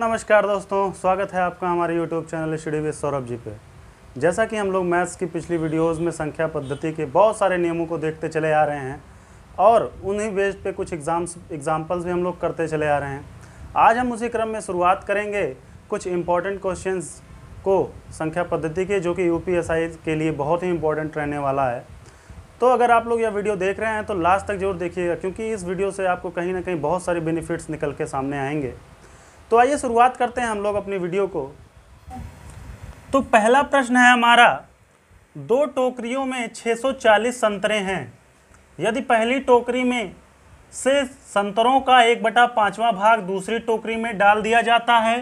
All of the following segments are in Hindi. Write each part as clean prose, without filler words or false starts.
नमस्कार दोस्तों, स्वागत है आपका हमारे YouTube channel study with Saurabh ji पे। जैसा कि हम लोग मैथ्स की पिछली वीडियोस में संख्या पद्धति के बहुत सारे नियमों को देखते चले आ रहे हैं और उन्हीं बेस पे कुछ एग्जाम्पल्स भी हम लोग करते चले आ रहे हैं। आज हम उसी क्रम में शुरुआत करेंगे कुछ इंपॉर्टेंट क्वेश्चंस को संख्या पद्धति के, जो कि यूपीएसआई के लिए बहुत ही इंपॉर्टेंट रहने वाला है। तो अगर आप लोग यह वीडियो देख रहे हैं तो लास्ट तक जरूर देखिएगा, क्योंकि इस वीडियो से आपको कहीं ना कहीं बहुत सारे बेनिफिट्स निकल के सामने आएंगे। तो आइए शुरुआत करते हैं हम लोग अपनी वीडियो को। तो पहला प्रश्न है हमारा, दो टोकरियों में 640 संतरे हैं। यदि पहली टोकरी में से संतरों का 1/5वां भाग दूसरी टोकरी में डाल दिया जाता है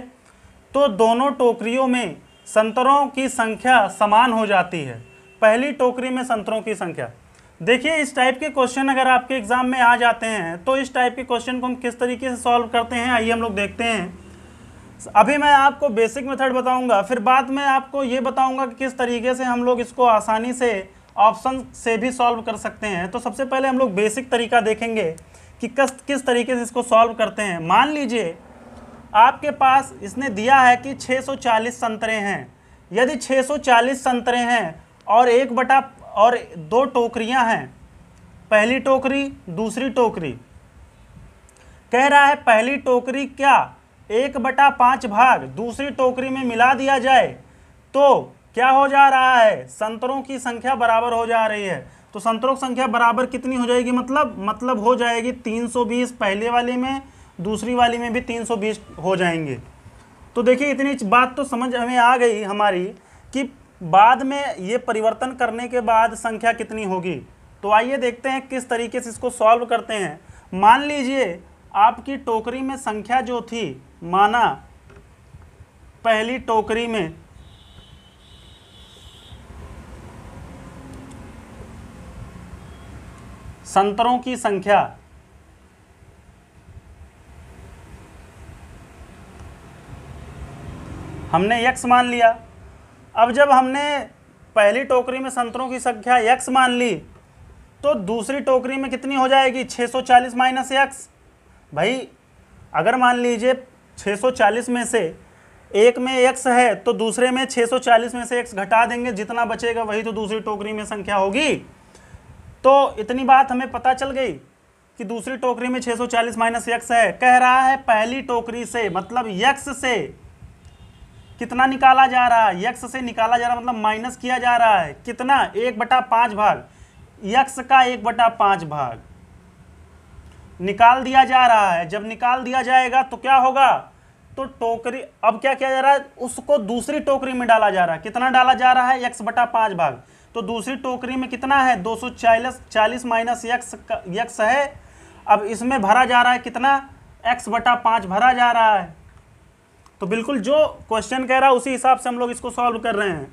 तो दोनों टोकरियों में संतरों की संख्या समान हो जाती है। पहली टोकरी में संतरों की संख्या। देखिए, इस टाइप के क्वेश्चन अगर आपके एग्जाम में आ जाते हैं तो इस टाइप के क्वेश्चन को हम किस तरीके से सॉल्व करते हैं, आइए हम लोग देखते हैं। अभी मैं आपको बेसिक मेथड बताऊंगा, फिर बाद में आपको ये बताऊंगा कि किस तरीके से हम लोग इसको आसानी से ऑप्शन से भी सॉल्व कर सकते हैं। तो सबसे पहले हम लोग बेसिक तरीका देखेंगे कि किस तरीके से इसको सॉल्व करते हैं। मान लीजिए आपके पास इसने दिया है कि 640 संतरे हैं। यदि 640 संतरे हैं और दो टोकरियां हैं, पहली टोकरी दूसरी टोकरी, कह रहा है पहली टोकरी क्या 1/5 भाग दूसरी टोकरी में मिला दिया जाए तो क्या हो जा रहा है, संतरों की संख्या बराबर हो जा रही है। तो संतरों की संख्या बराबर कितनी हो जाएगी, मतलब हो जाएगी 320 पहले वाली में, दूसरी वाली में भी 320 हो जाएंगे। तो देखिए, इतनी बात तो समझ हमें आ गई हमारी कि बाद में ये परिवर्तन करने के बाद संख्या कितनी होगी। तो आइए देखते हैं किस तरीके से इसको सॉल्व करते हैं। मान लीजिए आपकी टोकरी में संख्या जो थी, माना पहली टोकरी में संतरों की संख्या हमने x मान लिया। अब जब हमने पहली टोकरी में संतरों की संख्या x मान ली तो दूसरी टोकरी में कितनी हो जाएगी, 640 माइनस x। भाई अगर मान लीजिए 640 में से एक में x है तो दूसरे में 640 में से x घटा देंगे, जितना बचेगा वही तो दूसरी टोकरी में संख्या होगी। तो इतनी बात हमें पता चल गई कि दूसरी टोकरी में 640 माइनस x है। कह रहा है पहली टोकरी से, मतलब x से कितना निकाला जा रहा है, x से निकाला जा रहा है, मतलब माइनस किया जा रहा है कितना, 1/5 भाग, x का 1/5 भाग निकाल दिया जा रहा है। जब निकाल दिया जाएगा तो क्या होगा, तो टोकरी अब क्या किया जा रहा है, उसको दूसरी टोकरी में डाला जा रहा है। कितना डाला जा रहा है, x/5 भाग। तो दूसरी टोकरी में कितना है, 240 माइनस x है। अब इसमें भरा जा रहा है कितना, x/5 भरा जा रहा है। तो बिल्कुल जो क्वेश्चन कह रहा है उसी हिसाब से हम लोग इसको सॉल्व कर रहे हैं।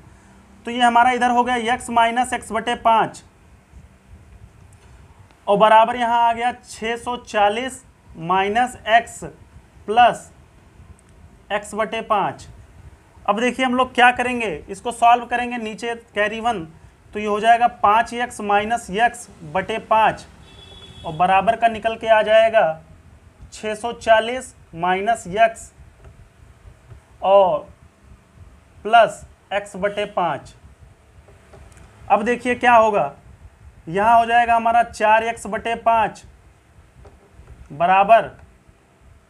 तो ये हमारा इधर हो गया x माइनस x/5 और बराबर यहाँ आ गया 640 माइनस x प्लस x/5। अब देखिए हम लोग क्या करेंगे, इसको सॉल्व करेंगे, नीचे कैरी 1, तो ये हो जाएगा 5x माइनस x/5 और बराबर का निकल के आ जाएगा 640 माइनस x और प्लस x/5। अब देखिए क्या होगा, यहाँ हो जाएगा हमारा 4x/5 बराबर,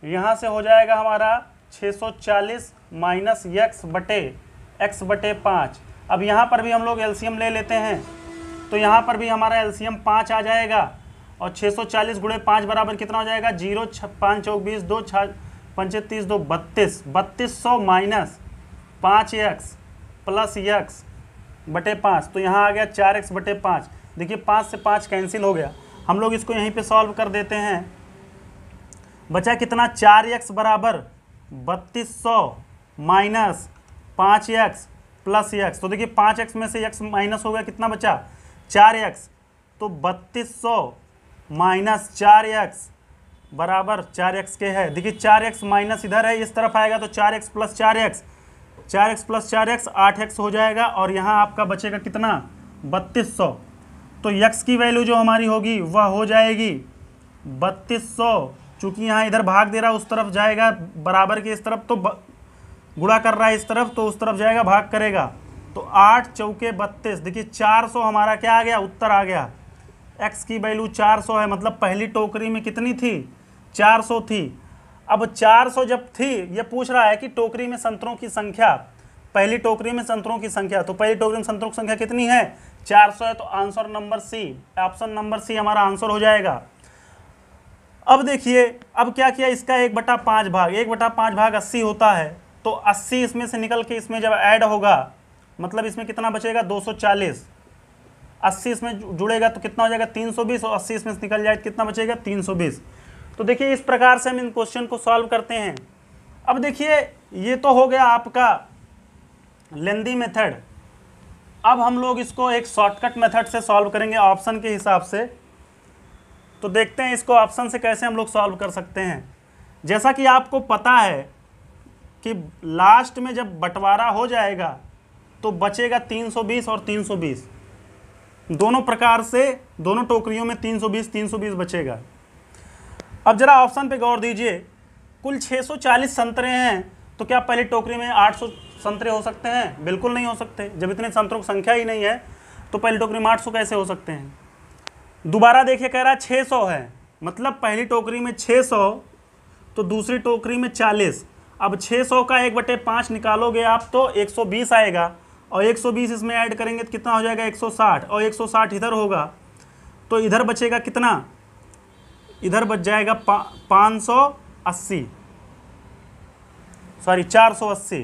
यहाँ से हो जाएगा हमारा 640 माइनस x/5। अब यहाँ पर भी हम लोग एलसीएम ले लेते हैं, तो यहाँ पर भी हमारा एलसीएम 5 आ जाएगा और 640 गुणे 5 बराबर कितना हो जाएगा, 0 5 चौक 20 2 5 30 2 32, 3200 माइनस 5x प्लस x/5। तो यहाँ आ गया 4x/5। देखिए 5 से 5 कैंसिल हो गया। हम लोग इसको यहीं पे सॉल्व कर देते हैं। बचा कितना, 4x बराबर 3200 माइनस 5x प्लस x। तो देखिए 5x में से x माइनस हो गया, कितना बचा, 4x। तो 3200 माइनस 4x बराबर 4x के है। देखिए 4x माइनस इधर है, इस तरफ आएगा तो 4x plus 4x, 4x plus 4x 8x हो जाएगा और यहाँ आपका बचेगा कितना, 3200। तो x की वैल्यू जो हमारी होगी वह हो जाएगी 3200 चूंकि यहाँ इधर भाग दे रहा है उस तरफ जाएगा बराबर के इस तरफ, तो गुणा कर रहा है इस तरफ तो उस तरफ जाएगा भाग करेगा। तो 8 चौके 32, देखिए 400 हमारा क्या आ गया, उत्तर आ गया। x की वैल्यू 400 है, मतलब पहली टोकरी में कितनी थी, 400 थी। अब 400 जब थी, ये पूछ रहा है कि टोकरी में संतरों की संख्या, पहली टोकरी में संतरों की संख्या, तो पहली टोकरी में संतरों की संख्या कितनी है, 400 है। तो answer number C, option number C हमारा आंसर हो जाएगा। अब देखिए, अब क्या किया, इसका 1/5 भाग, 1/5 भाग 80 होता है, तो 80 इसमें से निकल के इसमें जब ऐड होगा, मतलब इसमें कितना बचेगा, 240। 80 इसमें जुड़ेगा तो कितना हो जाएगा, 320, और 80 इसमें से निकल जाए तो कितना बचेगा, 320। तो देखिए इस प्रकार से हम इन क्वेश्चन को सॉल्व करते हैं। अब देखिए ये तो हो गया आपका लेंदी मेथड। अब हम लोग इसको एक शॉर्टकट मेथड से सॉल्व करेंगे ऑप्शन के हिसाब से। तो देखते हैं इसको ऑप्शन से कैसे हम लोग सॉल्व कर सकते हैं। जैसा कि आपको पता है कि लास्ट में जब बंटवारा हो जाएगा तो बचेगा 320 और 320, दोनों प्रकार से दोनों टोकरियों में 320 बचेगा। अब जरा ऑप्शन पे गौर दीजिए, कुल 640 संतरे हैं, तो क्या पहली टोकरी में 800 संतरे हो सकते हैं, बिल्कुल नहीं हो सकते। जब इतने संतरों की संख्या ही नहीं है तो पहली टोकरी में 800 कैसे हो सकते हैं। दोबारा देखिए, कह रहा है 600 है, मतलब पहली टोकरी में 600 तो दूसरी टोकरी में 40। अब 600 का 1/5 निकालोगे आप तो 120 आएगा, और 120 इसमें ऐड करेंगे तो कितना हो जाएगा, 160, और 160 इधर होगा तो इधर बचेगा कितना, इधर बच जाएगा 580, सॉरी 480।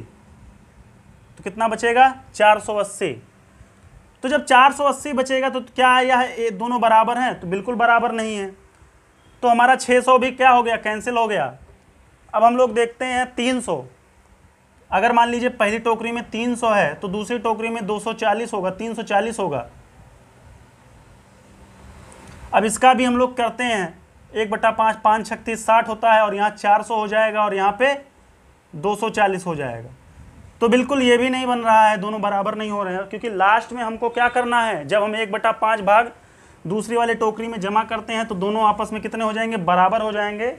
तो कितना बचेगा, 480। तो जब 480 बचेगा तो क्या यह दोनों बराबर हैं, तो बिल्कुल बराबर नहीं है। तो हमारा 600 भी क्या हो गया, कैंसिल हो गया। अब हम लोग देखते हैं 300। अगर मान लीजिए पहली टोकरी में 300 है तो दूसरी टोकरी में 240 होगा, 340 होगा। अब इसका भी हम लोग करते हैं 1/5, 5 36 60 होता है, और यहाँ 400 हो जाएगा और यहाँ पे 240 हो जाएगा। तो बिल्कुल ये भी नहीं बन रहा है, दोनों बराबर नहीं हो रहे हैं, क्योंकि लास्ट में हमको क्या करना है, जब हम 1/5 भाग दूसरी वाले टोकरी में जमा करते हैं तो दोनों आपस में कितने हो जाएंगे, बराबर हो जाएंगे,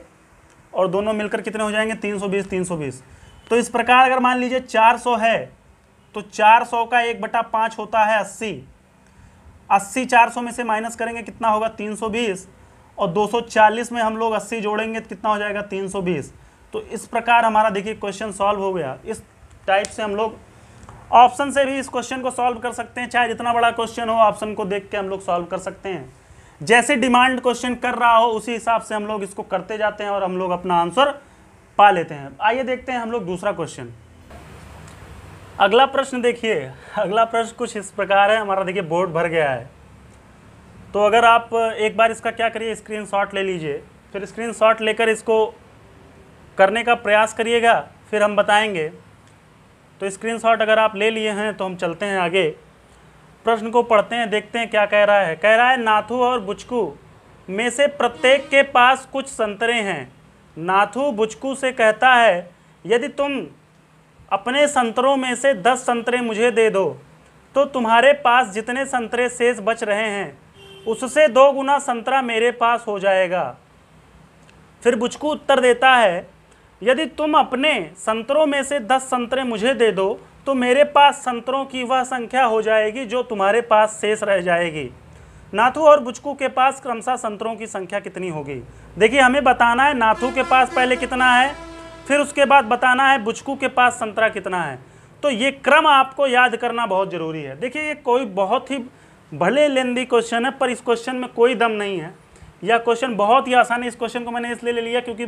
और दोनों मिलकर कितने हो जाएंगे, 320। तो इस प्रकार अगर मान लीजिए 400 है तो 400 का 1/5 होता है 80। 80 400 में से माइनस करेंगे कितना होगा, 320, और 240 में हम लोग 80 जोड़ेंगे तो कितना हो जाएगा, 320। तो इस प्रकार हमारा देखिए क्वेश्चन सॉल्व हो गया। इस टाइप से हम लोग ऑप्शन से भी इस क्वेश्चन को सॉल्व कर सकते हैं, चाहे जितना बड़ा क्वेश्चन हो ऑप्शन को देख के हम लोग सॉल्व कर सकते हैं। जैसे डिमांड क्वेश्चन कर रहा हो उसी हिसाब से हम लोग इसको करते जाते हैं और हम लोग अपना आंसर पा लेते हैं। आइए देखते हैं हम लोग दूसरा क्वेश्चन। अगला प्रश्न देखिए, अगला प्रश्न कुछ इस प्रकार है। हमारा देखिए बोर्ड भर गया है, तो अगर आप एक बार इसका क्या करिए, स्क्रीनशॉट ले लीजिए, फिर स्क्रीनशॉट लेकर इसको करने का प्रयास करिएगा, फिर हम बताएंगे। तो स्क्रीनशॉट अगर आप ले लिए हैं तो हम चलते हैं आगे, प्रश्न को पढ़ते हैं, देखते हैं क्या कह रहा है। कह रहा है नाथू और बुचकू में से प्रत्येक के पास कुछ संतरे हैं। नाथू बुचकू से कहता है, यदि तुम अपने संतरों में से 10 संतरे मुझे दे दो तो तुम्हारे पास जितने संतरे शेष बच रहे हैं उससे 2 गुना संतरा मेरे पास हो जाएगा। फिर बुचकू उत्तर देता है, यदि तुम अपने संतरों में से 10 संतरे मुझे दे दो तो मेरे पास संतरों की वह संख्या हो जाएगी जो तुम्हारे पास शेष रह जाएगी। नाथू और बुचकू के पास क्रमशः संतरों की संख्या कितनी होगी। देखिए हमें बताना है नाथू के पास पहले कितना है, फिर उसके बाद बताना है बुचकू के पास संतरा कितना है। तो ये क्रम आपको याद करना बहुत ज़रूरी है। देखिए ये कोई बहुत ही भले लेंदी क्वेश्चन है, पर इस क्वेश्चन में कोई दम नहीं है। यह क्वेश्चन बहुत ही आसान है। इस क्वेश्चन को मैंने इसलिए ले लिया क्योंकि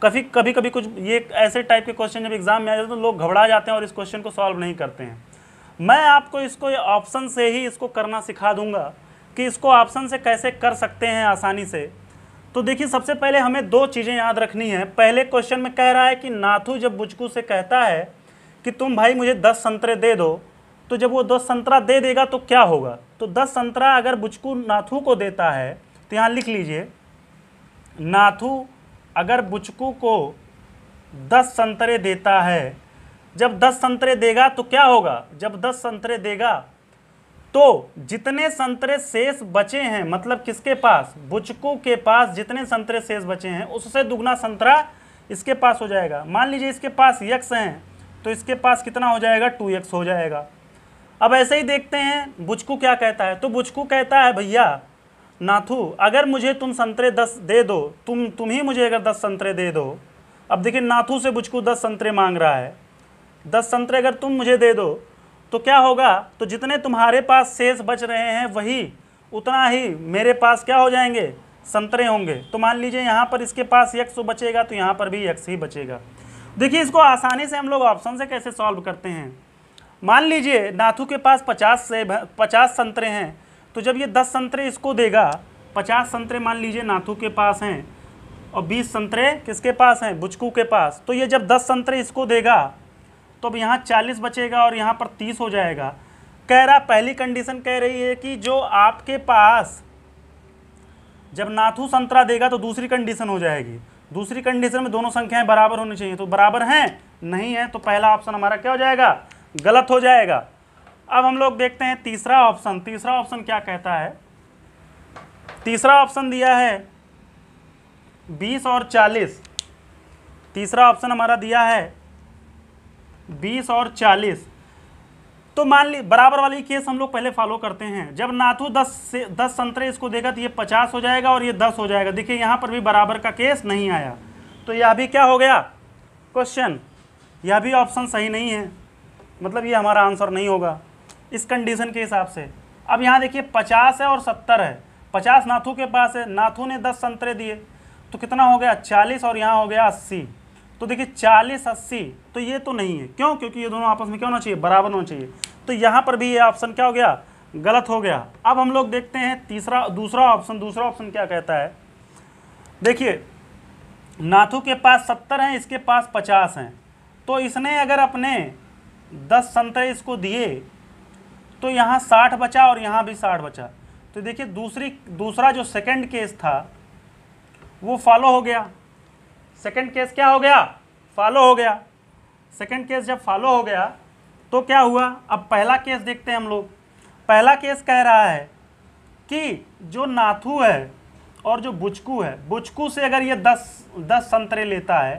कभी कुछ ये ऐसे टाइप के क्वेश्चन जब एग्जाम में आ जाते हैं तो लोग घबरा जाते हैं और इस क्वेश्चन को सॉल्व नहीं करते हैं। मैं आपको इसको ऑप्शन से ही इसको करना सिखा दूंगा कि इसको ऑप्शन से कैसे कर सकते हैं आसानी से। तो देखिए सबसे पहले हमें 2 चीज़ें याद रखनी है। पहले क्वेश्चन में कह रहा है कि नाथू जब बुचकू से कहता है कि तुम भाई मुझे 10 संतरे दे दो, तो जब वो 10 संतरा दे देगा तो क्या होगा। तो 10 संतरा अगर बुचकू नाथू को देता है तो यहाँ लिख लीजिए, नाथू अगर बुचकू को 10 संतरे देता है, जब 10 संतरे देगा तो क्या होगा, जब 10 संतरे देगा तो जितने संतरे शेष बचे हैं, मतलब किसके पास, बुचकू के पास जितने संतरे शेष बचे हैं उससे दुगना संतरा इसके पास हो जाएगा। मान लीजिए इसके पास x हैं तो इसके पास कितना हो जाएगा, 2x हो जाएगा। अब ऐसे ही देखते हैं बुचकू क्या कहता है। तो बुचकू कहता है भैया नाथू अगर मुझे तुम संतरे 10 दे दो, तुम ही मुझे अगर 10 संतरे दे दो। अब देखिए नाथू से बुचकू 10 संतरे मांग रहा है। 10 संतरे अगर तुम मुझे दे दो तो क्या होगा, तो जितने तुम्हारे पास शेष बच रहे हैं वही उतना ही मेरे पास क्या हो जाएंगे, संतरे होंगे। तो मान लीजिए यहाँ पर इसके पास x बचेगा तो यहाँ पर भी x ही बचेगा। देखिए इसको आसानी से हम लोग ऑप्शन से कैसे सॉल्व करते हैं। मान लीजिए नाथू के पास 50 संतरे हैं, तो जब ये 10 संतरे इसको देगा, 50 संतरे मान लीजिए नाथू के पास हैं और 20 संतरे किसके पास हैं, बुचकू के पास। तो ये जब 10 संतरे इसको देगा तो अब यहाँ 40 बचेगा और यहाँ पर 30 हो जाएगा। कह रहा पहली कंडीशन कह रही है कि जो आपके पास जब नाथू संतरा देगा तो दूसरी कंडीशन हो जाएगी, दूसरी कंडीशन में दोनों संख्याएं बराबर होनी चाहिए। तो बराबर हैं, नहीं है, तो पहला ऑप्शन हमारा क्या हो जाएगा, गलत हो जाएगा। अब हम लोग देखते हैं तीसरा ऑप्शन। तीसरा ऑप्शन क्या कहता है, तीसरा ऑप्शन दिया है 20 और 40। तीसरा ऑप्शन हमारा दिया है 20 और 40। तो मान ली बराबर वाली केस हम लोग पहले फॉलो करते हैं। जब नाथू 10 संतरे इसको देगा तो ये 50 हो जाएगा और ये 10 हो जाएगा। देखिए यहाँ पर भी बराबर का केस नहीं आया, तो यह भी क्या हो गया क्वेश्चन, यह भी ऑप्शन सही नहीं है, मतलब ये हमारा आंसर नहीं होगा इस कंडीशन के हिसाब से। अब यहाँ देखिए 50 है और 70 है, 50 नाथू के पास है, नाथू ने 10 संतरे दिए तो कितना हो गया 40 और यहाँ हो गया 80। तो देखिए 40 80, तो ये तो नहीं है, क्यों, क्योंकि ये दोनों आपस में क्या होना चाहिए, बराबर होना चाहिए। तो यहाँ पर भी ये ऑप्शन क्या हो गया, गलत हो गया। अब हम लोग देखते हैं दूसरा ऑप्शन क्या कहता है। देखिए नाथू के पास 70 हैं, इसके पास 50 हैं, तो इसने अगर अपने 10 संतरे इसको दिए तो यहाँ 60 बचा और यहाँ भी 60 बचा। तो देखिए दूसरा जो सेकंड केस था वो फॉलो हो गया। सेकंड केस क्या हो गया, फॉलो हो गया। सेकंड केस जब फॉलो हो गया तो क्या हुआ, अब पहला केस देखते हैं हम लोग। पहला केस कह रहा है कि जो नाथू है और जो बुचकू है, बुचकू से अगर ये 10 संतरे लेता है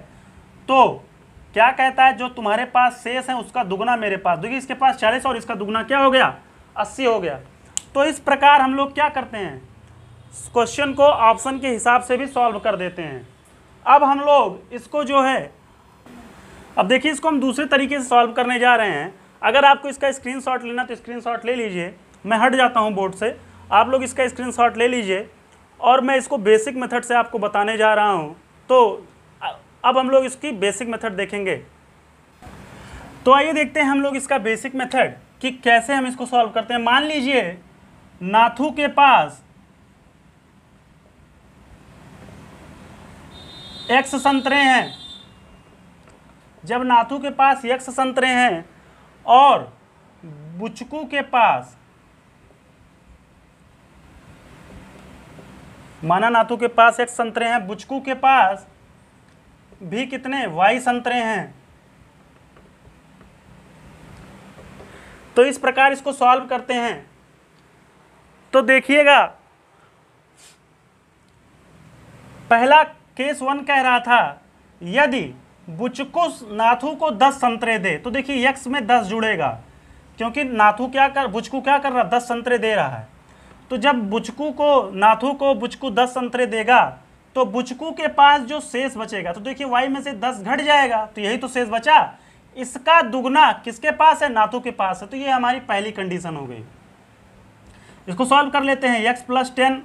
तो क्या कहता है, जो तुम्हारे पास शेष है उसका दुगना मेरे पास। देखिए इसके पास 40 और इसका दुगना क्या हो गया, 80 हो गया। तो इस प्रकार हम लोग क्या करते हैं, क्वेश्चन को ऑप्शन के हिसाब से भी सॉल्व कर देते हैं। अब हम लोग इसको जो है, अब देखिए इसको हम दूसरे तरीके से सॉल्व करने जा रहे हैं। अगर आपको इसका स्क्रीनशॉट लेना तो स्क्रीनशॉट ले लीजिए, मैं हट जाता हूं बोर्ड से, आप लोग इसका स्क्रीनशॉट ले लीजिए और मैं इसको बेसिक मेथड से आपको बताने जा रहा हूं। तो अब हम लोग इसकी बेसिक मेथड देखेंगे। तो आइए देखते हैं हम लोग इसका बेसिक मेथड कि कैसे हम इसको सॉल्व करते हैं। मान लीजिए नाथू के पास x संतरे हैं, जब नाथू के पास x संतरे हैं और बुचकू के पास, माना नाथू के पास x संतरे हैं, बुचकू के पास भी कितने y संतरे हैं। तो इस प्रकार इसको सॉल्व करते हैं। तो देखिएगा पहला केस 1 कह रहा था यदि बुचकू नाथू को 10 संतरे दे, तो देखिए x में 10 जुड़ेगा क्योंकि बुचकू क्या कर रहा है, 10 संतरे दे रहा है। तो जब नाथू को बुचकू 10 संतरे देगा तो बुचकू के पास जो शेष बचेगा, तो देखिए y में से 10 घट जाएगा, तो यही तो शेष बचा। इसका दुगना किसके पास है, नाथू के पास है। तो ये हमारी पहली कंडीशन हो गई। इसको सॉल्व कर लेते हैं। x + 10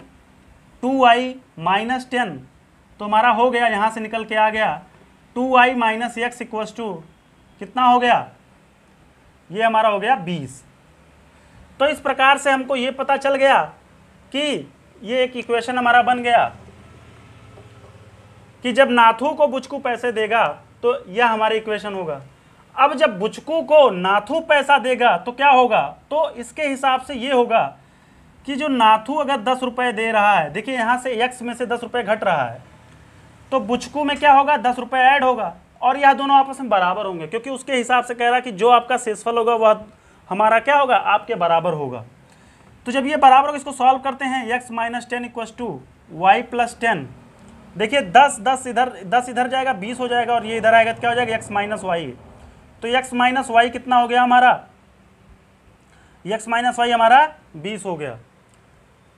2y - 10, तो हमारा हो गया, यहाँ से निकल के आ गया 2y - x = कितना हो गया, ये हमारा हो गया 20। तो इस प्रकार से हमको ये पता चल गया कि ये एक इक्वेशन हमारा बन गया कि जब नाथू को बुचकू पैसे देगा तो यह हमारी इक्वेशन होगा। अब जब बुचकू को नाथू पैसा देगा तो क्या होगा, तो इसके हिसाब से ये होगा कि जो नाथू अगर 10 रुपये दे रहा है, देखिए यहाँ से x में से 10 रुपये घट रहा है, तो बुचकू में क्या होगा, 10 रुपये ऐड होगा और यह दोनों आपस में बराबर होंगे, क्योंकि उसके हिसाब से कह रहा है कि जो आपका शेषफल होगा वह हमारा क्या होगा, आपके बराबर होगा। तो जब ये बराबर होगा इसको सॉल्व करते हैं, x minus 10 equal to Y plus 10। देखिए 10 इधर जाएगा 20 हो जाएगा और ये इधर आएगा तो क्या हो जाएगा x माइनस वाई। तो x माइनस वाई कितना हो गया हमारा, x माइनस वाई हमारा 20 हो गया।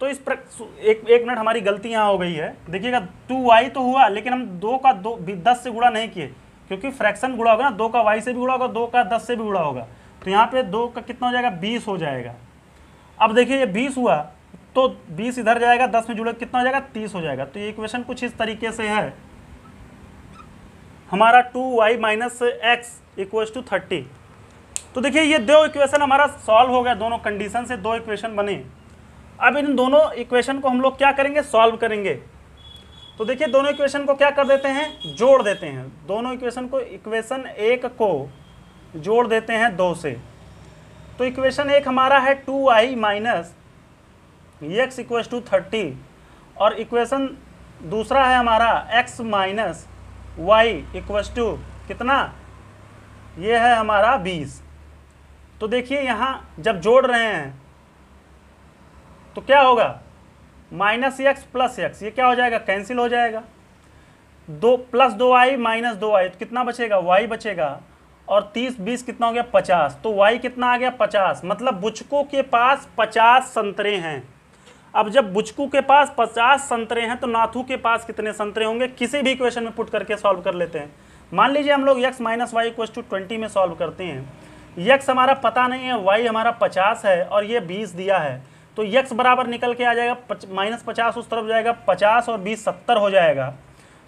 तो इस एक मिनट हमारी गलती यहाँ हो गई है, देखिएगा 2y तो हुआ लेकिन हम 2 का 10 से गुणा नहीं किए, क्योंकि फ्रैक्शन गुणा होगा ना, 2 का y से भी गुणा होगा, 2 का 10 से भी गुणा होगा, तो यहाँ पे 2 का कितना हो जाएगा 20 हो जाएगा। अब देखिए ये 20 हुआ तो 20 इधर जाएगा, 10 में जुड़े कितना हो जाएगा 30 हो जाएगा। तो ये इक्वेशन कुछ इस तरीके से है हमारा 2y minus x equal to 30। तो देखिए ये दो इक्वेशन हमारा सॉल्व हो गया, दोनों कंडीशन से दो इक्वेशन बने। अब इन दोनों इक्वेशन को हम लोग क्या करेंगे, सॉल्व करेंगे। तो देखिए दोनों इक्वेशन को क्या कर देते हैं, जोड़ देते हैं। दोनों इक्वेशन को, इक्वेशन 1 को जोड़ देते हैं 2 से। तो इक्वेशन 1 हमारा है 2y minus x equal to 30 और इक्वेशन दूसरा है हमारा x minus Y equal to कितना, ये है हमारा 20। तो देखिए यहाँ जब जोड़ रहे हैं तो क्या होगा, माइनस एक्स प्लस एक्स, ये क्या हो जाएगा, कैंसिल हो जाएगा। 2 प्लस 2y माइनस 2y तो कितना बचेगा, y बचेगा, और 30 20 कितना हो गया 50। तो y कितना आ गया 50, मतलब बुचकू के पास 50 संतरे हैं। अब जब बुचकू के पास 50 संतरे हैं तो नाथू के पास कितने संतरे होंगे, किसी भी इक्वेशन में पुट करके सॉल्व कर लेते हैं। मान लीजिए हम लोग x minus Y equal to 20 में सॉल्व करते हैं। x हमारा पता नहीं है, y हमारा 50 है और ये 20 दिया है, तो x बराबर निकल के आ जाएगा माइनस 50 उस तरफ जाएगा, 50 और 20 70 हो जाएगा।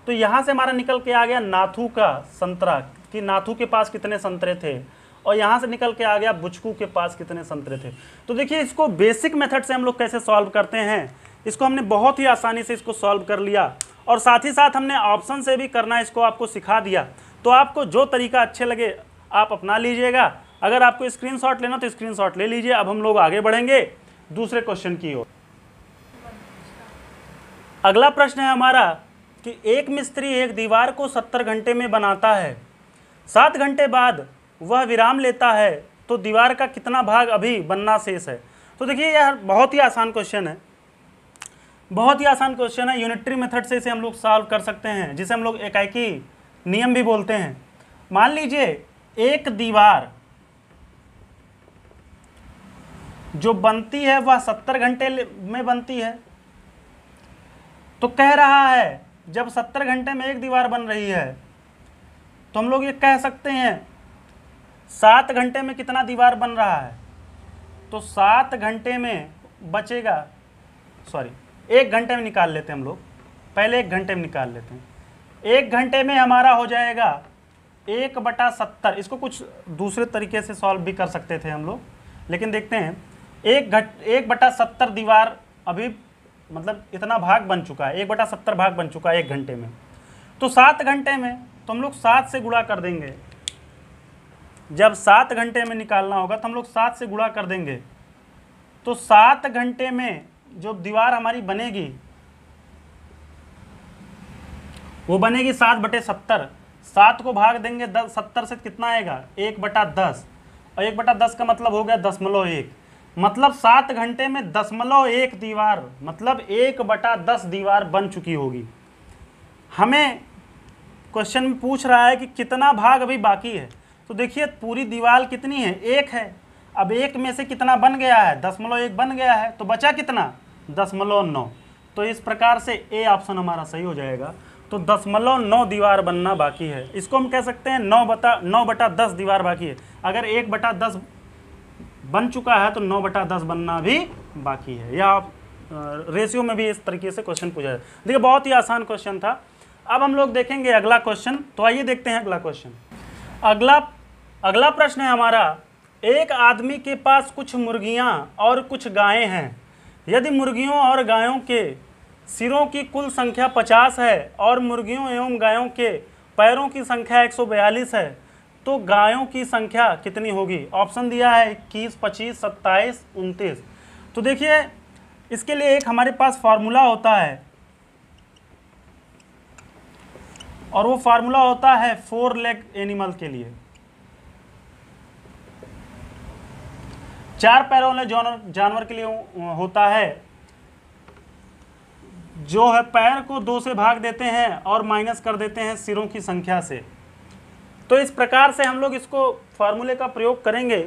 तो यहाँ से हमारा निकल के आ गया नाथू का संतरा, कि नाथू के पास कितने संतरे थे, और यहाँ से निकल के आ गया बुचकू के पास कितने संतरे थे। तो देखिए इसको बेसिक मेथड से हम लोग कैसे सॉल्व करते हैं, इसको हमने बहुत ही आसानी से इसको सॉल्व कर लिया, और साथ ही साथ हमने ऑप्शन से भी करना इसको आपको सिखा दिया। तो आपको जो तरीका अच्छे लगे आप अपना लीजिएगा। अगर आपको स्क्रीनशॉट लेना तो स्क्रीनशॉट ले लीजिए। अब हम लोग आगे बढ़ेंगे दूसरे क्वेश्चन की ओर। अगला प्रश्न है हमारा कि एक मिस्त्री एक दीवार को 70 घंटे में बनाता है, 7 घंटे बाद वह विराम लेता है, तो दीवार का कितना भाग अभी बनना शेष है। तो देखिए यार बहुत ही आसान क्वेश्चन है, बहुत ही आसान क्वेश्चन है। यूनिटरी मेथड से इसे हम लोग सॉल्व कर सकते हैं, जिसे हम लोग एकाएकी नियम भी बोलते हैं। मान लीजिए एक दीवार जो बनती है वह 70 घंटे में बनती है, तो कह रहा है जब 70 घंटे में एक दीवार बन रही है तो हम लोग ये कह सकते हैं 7 घंटे में कितना दीवार बन रहा है, तो 7 घंटे में बचेगा, सॉरी 1 घंटे में निकाल लेते हैं हम लोग, पहले 1 घंटे में निकाल लेते हैं। 1 घंटे में हमारा हो जाएगा 1/70। इसको कुछ दूसरे तरीके से सॉल्व भी कर सकते थे हम लोग, लेकिन देखते हैं 1/70 दीवार अभी मतलब इतना भाग बन चुका है, 1/70 भाग बन चुका है 1 घंटे में। तो 7 घंटे में तो हम लोग 7 से गुणा कर देंगे। जब 7 घंटे में निकालना होगा तो हम लोग 7 से गुणा कर देंगे। तो 7 घंटे में जो दीवार हमारी बनेगी वो बनेगी 7/70। 7 को भाग देंगे 70 से कितना आएगा 1/10, और 1/10 का मतलब हो गया 0.1, मतलब 7 घंटे में 0.1 दीवार, मतलब 1/10 दीवार बन चुकी होगी। हमें क्वेश्चन में पूछ रहा है कि कितना भाग अभी बाकी है। तो देखिए पूरी दीवार कितनी है, 1 है। अब 1 में से कितना बन गया है, 0.1 बन गया है, तो बचा कितना 0.9। तो इस प्रकार से ए ऑप्शन हमारा सही हो जाएगा। तो 0.9 दीवार बनना बाकी है। इसको हम कह सकते हैं 9/10 दीवार बाकी है। अगर 1/10 बन चुका है तो 9/10 बनना भी बाकी है। या आप रेशियो में भी इस तरीके से क्वेश्चन पूछा जाए। देखिए बहुत ही आसान क्वेश्चन था। अब हम लोग देखेंगे अगला क्वेश्चन। तो आइए देखते हैं अगला क्वेश्चन। अगला प्रश्न है हमारा, एक आदमी के पास कुछ मुर्गियां और कुछ गायें हैं। यदि मुर्गियों और गायों के सिरों की कुल संख्या 50 है और मुर्गियों एवं गायों के पैरों की संख्या 142 है, तो गायों की संख्या कितनी होगी। ऑप्शन दिया है 21, 25, 27, 29। तो देखिए इसके लिए एक हमारे पास फार्मूला होता है, और वो फार्मूला होता है 4 लेग एनिमल के लिए। 4 पैरों वाले जानवर के लिए होता है, जो है पैर को 2 से भाग देते हैं और माइनस कर देते हैं सिरों की संख्या से। तो इस प्रकार से हम लोग इसको फार्मूले का प्रयोग करेंगे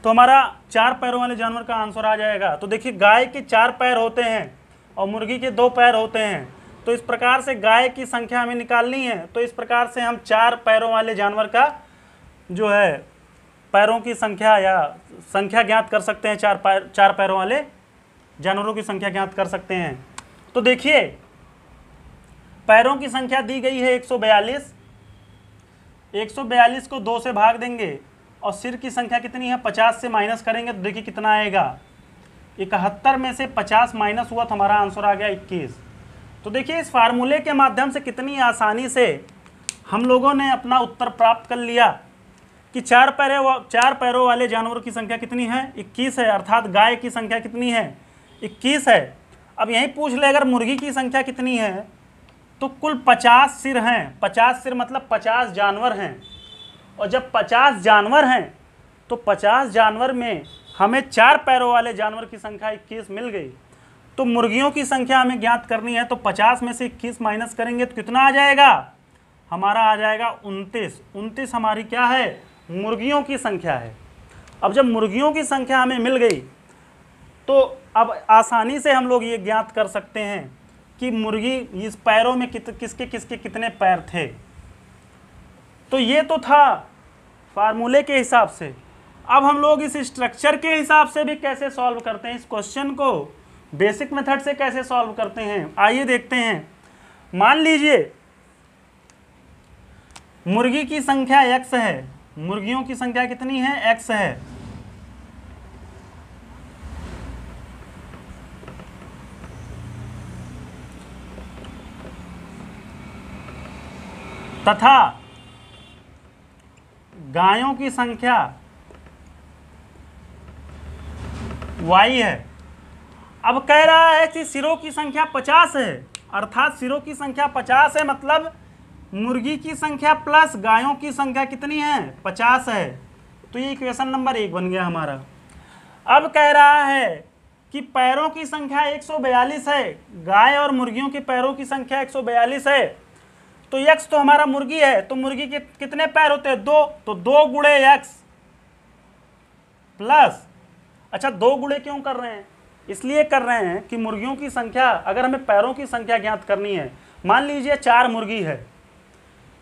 तो हमारा 4 पैरों वाले जानवर का आंसर आ जाएगा। तो देखिए गाय के 4 पैर होते हैं और मुर्गी के 2 पैर होते हैं। तो इस प्रकार से गाय की संख्या हमें निकालनी है। तो इस प्रकार से हम 4 पैरों वाले जानवर का जो है पैरों की संख्या या संख्या ज्ञात कर सकते हैं। 4 पैरों वाले जानवरों की संख्या ज्ञात कर सकते हैं। तो देखिए पैरों की संख्या दी गई है 142। 142 को 2 से भाग देंगे और सिर की संख्या कितनी है, 50 से माइनस करेंगे तो देखिए कितना आएगा, 71 में से 50 माइनस हुआ तो हमारा आंसर आ गया 21। तो देखिए इस फार्मूले के माध्यम से कितनी आसानी से हम लोगों ने अपना उत्तर प्राप्त कर लिया कि 4 पैरों वाले जानवरों की संख्या कितनी है, 21 है। अर्थात गाय की संख्या कितनी है, 21 है। अब यही पूछ ले अगर मुर्गी की संख्या कितनी है, तो कुल 50 सिर हैं। 50 सिर मतलब 50 जानवर हैं। और जब 50 जानवर हैं तो 50 जानवर में हमें 4 पैरों वाले जानवर की संख्या 21 मिल गई। तो मुर्गियों की संख्या हमें ज्ञात करनी है। तो 50 में से 21 माइनस करेंगे तो कितना आ जाएगा, हमारा आ जाएगा 29। 29 हमारी क्या है, मुर्गियों की संख्या है। अब जब मुर्गियों की संख्या हमें मिल गई तो अब आसानी से हम लोग ये ज्ञात कर सकते हैं कि मुर्गी इस पैरों में किसके किसके कितने पैर थे। तो ये तो था फार्मूले के हिसाब से। अब हम लोग इस स्ट्रक्चर के हिसाब से भी कैसे सॉल्व करते हैं, इस क्वेश्चन को बेसिक मेथड से कैसे सॉल्व करते हैं, आइए देखते हैं। मान लीजिए मुर्गी की संख्या x है, मुर्गियों की संख्या कितनी है, x है। तथा गायों की संख्या y है। अब कह रहा है कि सिरों की संख्या 50 है, अर्थात सिरों की संख्या 50 है, मतलब मुर्गी की संख्या प्लस गायों की संख्या कितनी है, 50 है। तो ये इक्वेशन नंबर 1 बन गया हमारा। अब कह रहा है कि पैरों की संख्या 142 है, गाय और मुर्गियों के पैरों की संख्या 142 है। तो x तो हमारा मुर्गी है, तो मुर्गी के कितने पैर होते हैं, 2। तो 2 गुणे x प्लस, अच्छा 2 गुणे क्यों कर रहे हैं, इसलिए कर रहे हैं कि मुर्गियों की संख्या, अगर हमें पैरों की संख्या ज्ञात करनी है, मान लीजिए 4 मुर्गी है,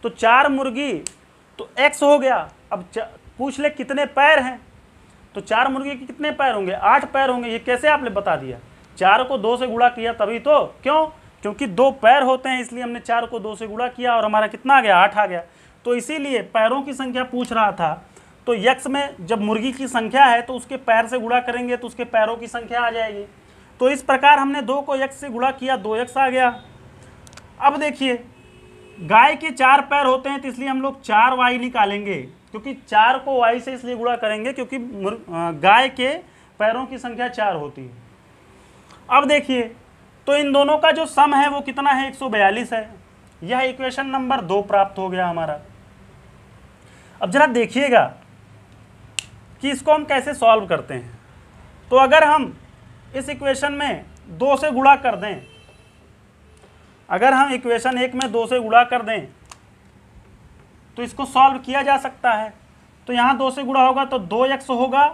तो 4 मुर्गी तो x हो गया। अब पूछ ले कितने पैर हैं, तो 4 मुर्गी के कितने पैर होंगे, 8 पैर होंगे। ये कैसे आपने बता दिया, 4 को 2 से गुणा किया तभी तो, क्यों, क्योंकि 2 पैर होते हैं, इसलिए हमने 4 को 2 से गुणा किया और हमारा कितना आ गया, 8 आ गया। तो इसीलिए पैरों की संख्या पूछ रहा था। तो x में जब मुर्गी की संख्या है तो उसके पैर से गुणा करेंगे तो उसके पैरों की संख्या आ जाएगी। तो इस प्रकार हमने 2 को x से गुणा किया, 2x आ गया। अब देखिए गाय के 4 पैर होते हैं तो इसलिए हम लोग 4y निकालेंगे, क्योंकि 4 को y से इसलिए गुणा करेंगे क्योंकि गाय के पैरों की संख्या 4 होती है। अब देखिए तो इन दोनों का जो सम है वो कितना है, 142 है। यह इक्वेशन नंबर 2 प्राप्त हो गया हमारा। अब जरा देखिएगा कि इसको हम कैसे सॉल्व करते हैं। तो अगर हम इस इक्वेशन में 2 से गुणा कर दें, अगर हम इक्वेशन 1 में 2 से गुणा कर दें तो इसको सॉल्व किया जा सकता है। तो यहाँ 2 से गुणा होगा तो 2x होगा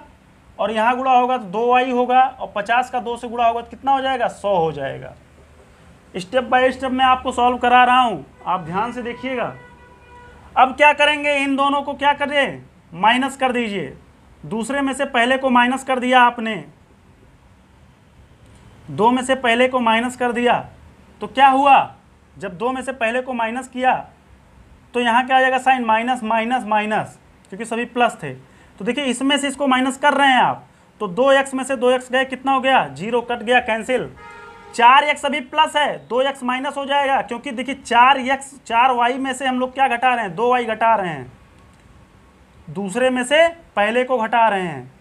और यहाँ गुणा होगा तो 2y होगा और 50 का 2 से गुणा होगा तो कितना हो जाएगा, 100 हो जाएगा। स्टेप बाय स्टेप मैं आपको सॉल्व करा रहा हूँ, आप ध्यान से देखिएगा। अब क्या करेंगे, इन दोनों को क्या करें, माइनस कर दीजिए। दूसरे में से पहले को माइनस कर दिया आपने, 2 में से पहले को माइनस कर दिया तो क्या हुआ, जब 2 में से पहले को माइनस किया तो यहाँ क्या आ जाएगा, साइन माइनस माइनस माइनस, क्योंकि सभी प्लस थे। तो देखिए इसमें से इसको माइनस कर रहे हैं आप, तो 2x में से 2x गए, कितना हो गया, 0 कट गया, कैंसिल। 4x अभी प्लस है, 2x माइनस हो जाएगा, क्योंकि देखिए 4y में से हम लोग क्या घटा रहे हैं, 2y घटा रहे हैं, दूसरे में से पहले को घटा रहे हैं,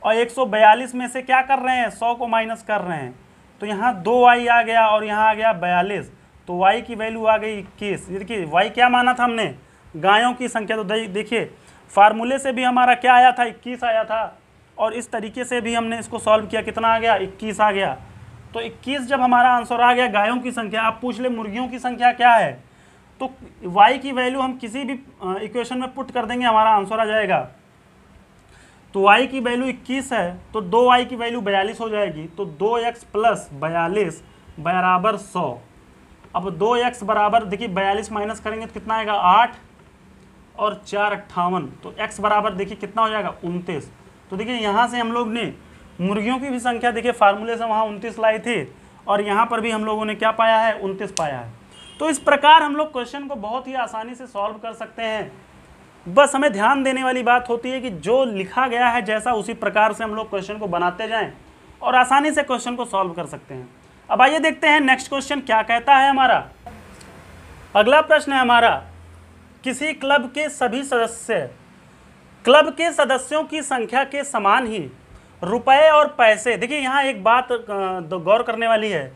और 142 में से क्या कर रहे हैं, 100 को माइनस कर रहे हैं। तो यहाँ 2y आ गया और यहाँ आ गया 42, तो y की वैल्यू आ गई 21। देखिए y क्या माना था हमने, गायों की संख्या। तो देखिए फार्मूले से भी हमारा क्या आया था, 21 आया था, और इस तरीके से भी हमने इसको सॉल्व किया, कितना आ गया 21 आ गया। तो 21 जब हमारा आंसर आ गया गायों की संख्या, आप पूछ ले मुर्गियों की संख्या क्या है, तो y की वैल्यू हम किसी भी इक्वेशन में पुट कर देंगे, हमारा आंसर आ जाएगा। तो y की वैल्यू 21 है तो 2y की वैल्यू 42 हो जाएगी, तो 2x प्लस 42 बराबर 100। अब 2x बराबर देखिए 42 माइनस करेंगे तो कितना आएगा 8 और 4 58, तो x बराबर देखिए कितना हो जाएगा 29। तो देखिए यहाँ से हम लोग ने मुर्गियों की भी संख्या देखिए फार्मूले से वहाँ 29 लाई थी और यहाँ पर भी हम लोगों ने क्या पाया है 29 पाया है। तो इस प्रकार हम लोग क्वेश्चन को बहुत ही आसानी से सॉल्व कर सकते हैं। बस हमें ध्यान देने वाली बात होती है कि जो लिखा गया है जैसा उसी प्रकार से हम लोग क्वेश्चन को बनाते जाएं और आसानी से क्वेश्चन को सॉल्व कर सकते हैं। अब आइए देखते हैं नेक्स्ट क्वेश्चन क्या कहता है हमारा। अगला प्रश्न है हमारा, किसी क्लब के सभी सदस्य क्लब के सदस्यों की संख्या के समान ही रुपए और पैसे, देखिए यहाँ एक बात गौर करने वाली है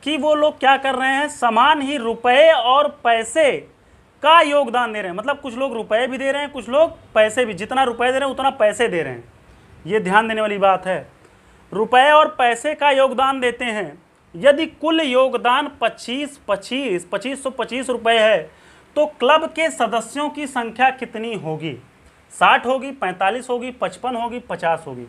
कि वो लोग क्या कर रहे हैं, समान ही रुपए और पैसे का योगदान दे रहे हैं। मतलब कुछ लोग रुपए भी दे रहे हैं, कुछ लोग पैसे भी, जितना रुपए दे रहे हैं उतना पैसे दे रहे हैं। ये ध्यान देने वाली बात है, रुपए और पैसे का योगदान देते हैं। यदि कुल योगदान 2525 रुपए है तो क्लब के सदस्यों की संख्या कितनी होगी, 60 होगी, 45 होगी, 55 होगी, 50 होगी।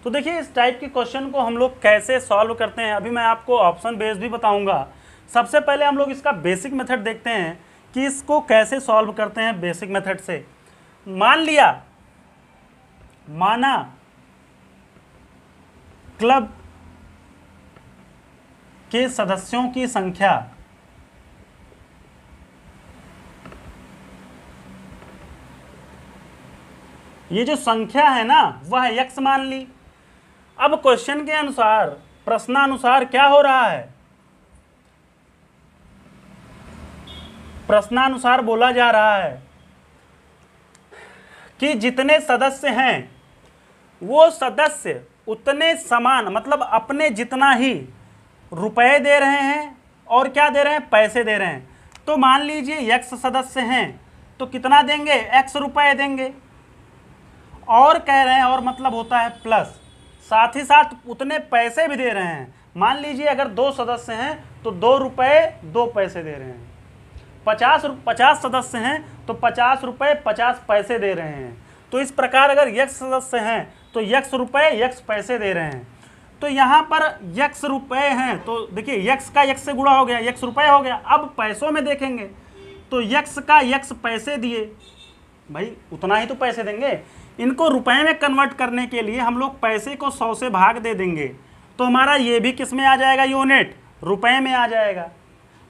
तो देखिए इस टाइप के क्वेश्चन को हम लोग कैसे सॉल्व करते हैं, अभी मैं आपको ऑप्शन बेस्ड भी बताऊंगा। सबसे पहले हम लोग इसका बेसिक मेथड देखते हैं कि इसको कैसे सॉल्व करते हैं बेसिक मेथड से। माना क्लब के सदस्यों की संख्या ये जो संख्या है ना वह x मान ली। अब क्वेश्चन के अनुसार, प्रश्नानुसार क्या हो रहा है, प्रश्नानुसार बोला जा रहा है कि जितने सदस्य हैं वो सदस्य उतने समान, मतलब अपने जितना ही रुपए दे रहे हैं और क्या दे रहे हैं, पैसे दे रहे हैं। तो मान लीजिए x सदस्य हैं तो कितना देंगे, x रुपए देंगे। और कह रहे हैं, और मतलब होता है प्लस, साथ ही साथ उतने पैसे भी दे रहे हैं। मान लीजिए अगर 2 सदस्य हैं तो 2 रुपए 2 पैसे दे रहे हैं। 50 सदस्य हैं तो 50 रुपए 50 पैसे दे रहे हैं। तो इस प्रकार अगर x सदस्य हैं तो x रुपए x पैसे दे रहे हैं। तो यहाँ पर x रुपए हैं तो देखिए x का x से गुणा हो गया, x रुपए हो गया। अब पैसों में देखेंगे तो x का x पैसे दिए, भाई उतना ही तो पैसे देंगे। इनको रुपए में कन्वर्ट करने के लिए हम लोग पैसे को 100 से भाग दे देंगे तो हमारा ये भी किस में आ जाएगा, यूनिट रुपए में आ जाएगा।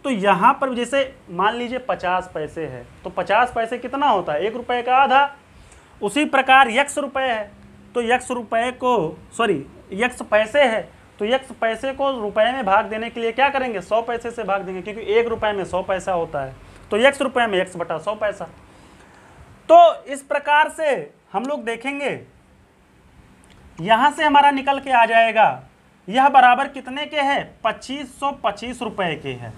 तो यहाँ पर जैसे मान लीजिए 50 पैसे है तो 50 पैसे कितना होता है, 1 रुपए का आधा। उसी प्रकार x रुपए है तो x रुपए को x पैसे है तो x पैसे को रुपए में भाग देने के लिए क्या करेंगे, 100 पैसे से भाग देंगे, क्योंकि 1 रुपए में 100 पैसा होता है। तो x रुपए में x बटा 100 पैसा। तो इस प्रकार से हम लोग देखेंगे, यहां से हमारा निकल के आ जाएगा यह बराबर कितने के है, 2525 रुपए के है।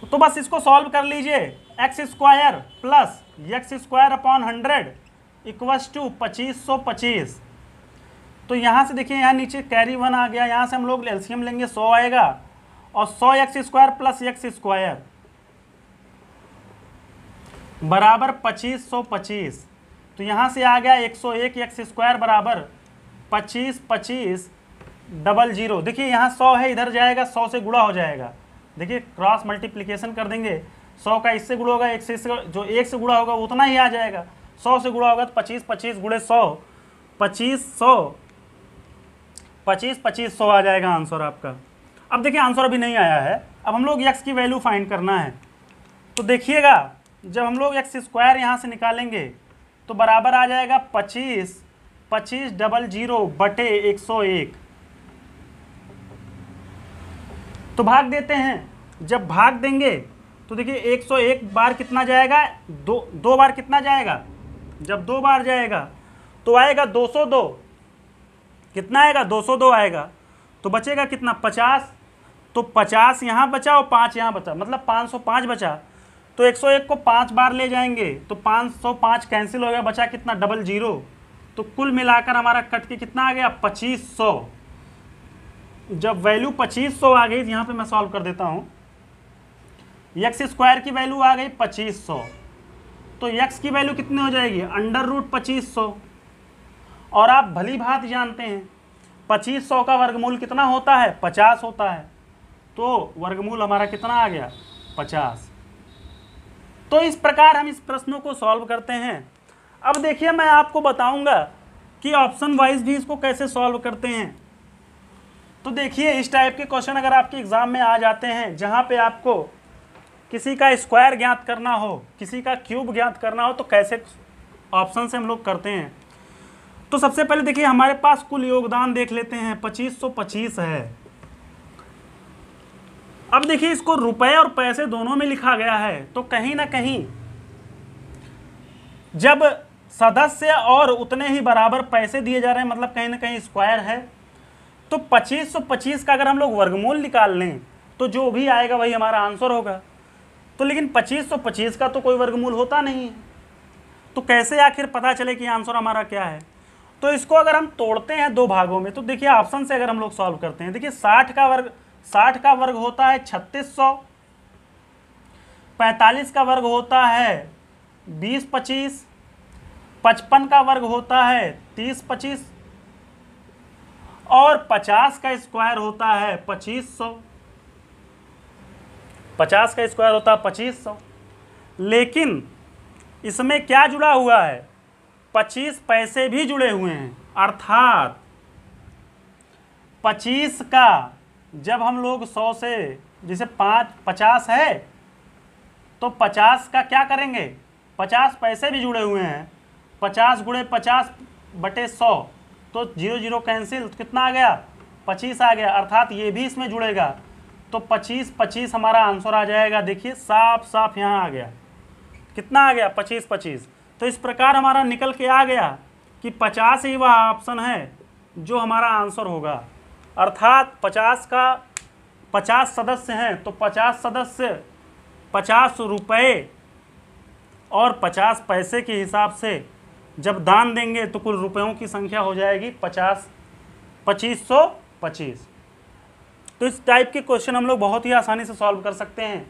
तो बस इसको सॉल्व कर लीजिए, x square plus x square upon 100 equals to 2525। तो यहाँ से देखिए यहाँ नीचे कैरी 1 आ गया, यहाँ से हम लोग एलसीएम लेंगे 100 आएगा और 100 x square plus x square बराबर 2525। तो यहाँ से आ गया 101 एक्स स्क्वायर बराबर 25 00। देखिए यहाँ 100 है, इधर जाएगा 100 से गुणा हो जाएगा। देखिए क्रॉस मल्टीप्लिकेशन कर देंगे, 100 का इससे गुणा होगा, 1 से जो 1 से गुणा होगा उतना ही आ जाएगा। 100 से गुणा होगा तो 25 गुणे 100 25 आ जाएगा आंसर आपका। अब देखिए आंसर अभी नहीं आया है, अब हम लोग x की वैल्यू फाइंड करना है। तो देखिएगा जब हम लोग एक्स स्क्वायर यहाँ से निकालेंगे तो बराबर आ जाएगा 25 00 बटे 101। तो भाग देते हैं, जब भाग देंगे तो देखिए 101 बार कितना जाएगा, दो बार कितना जाएगा, जब 2 बार जाएगा तो आएगा 202। कितना आएगा, 202 आएगा। तो बचेगा कितना, 50। तो 50 यहाँ बचा और 5 यहाँ बचा, मतलब 505 बचा। तो 101 को 5 बार ले जाएंगे तो 505 कैंसिल हो गया, बचा कितना 00। तो कुल मिलाकर हमारा कट के कितना आ गया 2500। जब वैल्यू 2500 आ गई, यहाँ पे मैं सॉल्व कर देता हूँ। एक्स स्क्वायर की वैल्यू आ गई 2500, तो एक्स की वैल्यू कितनी हो जाएगी √2500। और आप भली भांति जानते हैं 2500 का वर्गमूल कितना होता है 50 होता है, तो वर्गमूल हमारा कितना आ गया 50। तो इस प्रकार हम इस प्रश्नों को सॉल्व करते हैं। अब देखिए मैं आपको बताऊंगा कि ऑप्शन वाइज भी इसको कैसे सॉल्व करते हैं। तो देखिए इस टाइप के क्वेश्चन अगर आपके एग्जाम में आ जाते हैं जहां पे आपको किसी का स्क्वायर ज्ञात करना हो, किसी का क्यूब ज्ञात करना हो, तो कैसे ऑप्शन से हम लोग करते हैं। तो सबसे पहले देखिए हमारे पास कुल योगदान देख लेते हैं 2525 है। अब देखिए इसको रुपए और पैसे दोनों में लिखा गया है, तो कहीं ना कहीं जब सदस्य और उतने ही बराबर पैसे दिए जा रहे हैं, मतलब कहीं ना कहीं स्क्वायर है, तो 2525 का अगर हम लोग वर्गमूल निकाल लें तो जो भी आएगा वही हमारा आंसर होगा। तो लेकिन 2525 का तो कोई वर्गमूल होता नहीं है, तो कैसे आखिर पता चले कि आंसर हमारा क्या है। तो इसको अगर हम तोड़ते हैं दो भागों में, तो देखिए ऑप्शन से अगर हम लोग सॉल्व करते हैं, देखिए 60 का वर्ग होता है 3600, 45 का वर्ग होता है 2025, 55 का वर्ग होता है 3025 और 50 का स्क्वायर होता है 2500। 50 का स्क्वायर होता है 2500, लेकिन इसमें क्या जुड़ा हुआ है 25 पैसे भी जुड़े हुए हैं, अर्थात 25 का जब हम लोग 100 से, जैसे 50 है तो 50 का क्या करेंगे, 50 पैसे भी जुड़े हुए हैं, 50 गुणे 50/100, तो 0 0 कैंसिल, कितना आ गया 25 आ गया, अर्थात ये भी इसमें जुड़ेगा, तो 25 हमारा आंसर आ जाएगा। देखिए साफ साफ यहाँ आ गया, कितना आ गया 25। तो इस प्रकार हमारा निकल के आ गया कि 50 ही वह ऑप्शन है जो हमारा आंसर होगा, अर्थात 50 सदस्य हैं, तो 50 सदस्य 50 रुपये और 50 पैसे के हिसाब से जब दान देंगे तो कुल रुपयों की संख्या हो जाएगी 2525। तो इस टाइप के क्वेश्चन हम लोग बहुत ही आसानी से सॉल्व कर सकते हैं।